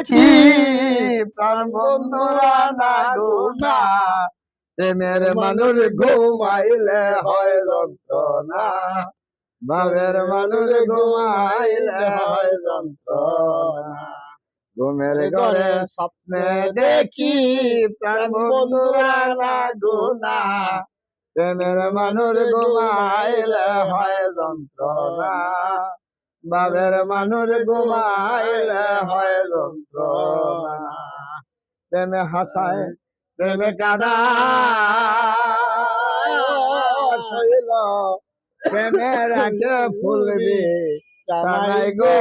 কি প্রাণ বন্ধুরা না গুনা প্রেমের মানুষ ঘুমাইলে হয় যন্ত্রণা ভাবের মানুষ ঘুমাইলে হয় যন্ত্রণা ঘুমের ঘরে স্বপ্নে দেখি প্রাণ বন্ধুরা না গুনা প্রেমের মানুষ ঘুমাইলে হয় যন্ত্রণা ভাবের মানুষ ঘুমাইলে হয় যন্ত্রণা প্রেমে হাসায় প্রেমে কাদায় প্রেমের আগে ফুলবি কানাই গো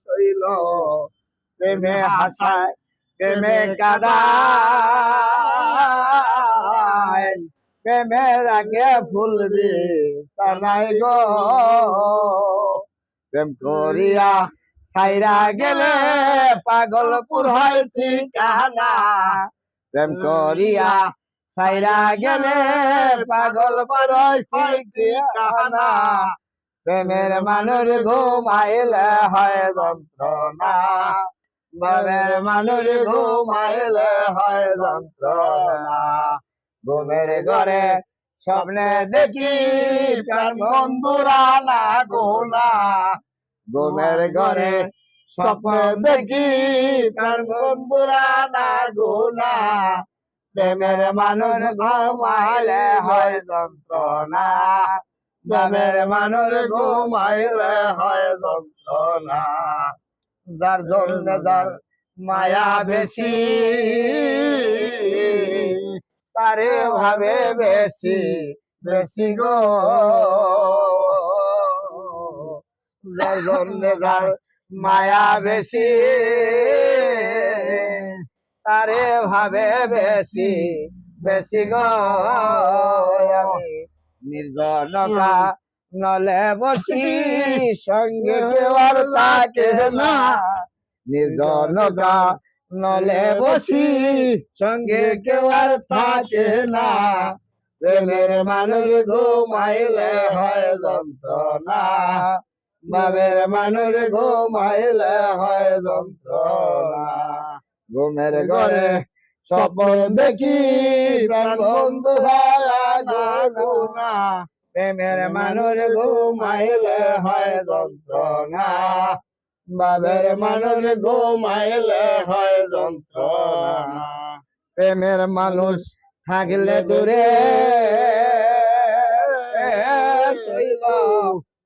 শৈল প্রেমে হাসায় প্রেমে কাদায় প্রেমের আগে ফুলবি কানাই গো প্রেম করিয়া সাইরা গেলে পাগলপুর হয় ঠিকানা প্রেম করিয়া সাইরা গেলে পাগলপুর হয় ঠিকানা প্রেমের মানুষ ঘুমাইলে হয় যন্ত্রণা ভাবের মানুষ ঘুমাইলে হয় যন্ত্রণা ঘুমের ঘরে স্বপ্নে দেখি প্রাণ বন্ধুরা না গুনা ঘুমের ঘরে স্বপ্ন দেখি প্রাণ বন্ধুরা না গুনা প্রেমের মানুষ ঘুমাইলে হয় যন্ত্রণা প্রেমের মানুষ ঘুমাইলে হয় যন্ত্রণা যার জন্য যার মায়া বেশি তারে ভাবে বেশি বেশি গো যার জন্য যার মায়া বেশি তারে ভাবে বেশি বেশি গো আমি নির্জনতা নলে বসি সঙ্গে কেউ আর থাকে না নির্জনতা নলে বসি সঙ্গে কেউ আর থাকে না প্রেমের মানুষ ঘুমাইলে হয় যন্ত্রণা ভাবের মানুষ ঘুমাইলে হয় যন্ত্রণা ঘুমের ঘরে স্বপ্ন দেখি প্রাণ বন্ধু না গুনা প্রেমের মানুষ ঘুমাইলে হয় যন্ত্রণা ভাবের মানুষ ঘুমাইলে হয় যন্ত্রণা প্রেমের মানুষ থাকলে দূরে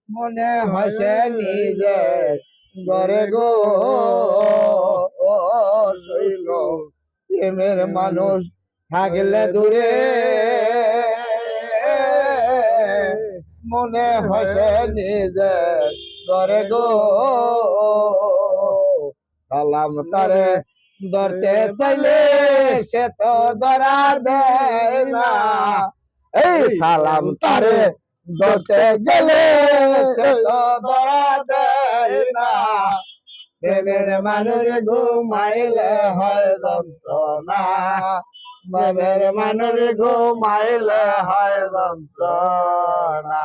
মনে হসে নিজে ঘরে গো শৈল প্রেমের মানুষ থাকলে দূরে মনে হসে নিজে ঘরে গো সালাম তারে ধরতে চাইলে সে তো ধরা দেয় না এই সালাম তারে ধরতে গেলে সে তো ধরা দেয় না প্রেমের মানুষ ঘুমাইলে হয় যন্ত্রণা ভাবের মানুষ ঘুমাইলে হয় যন্ত্রণা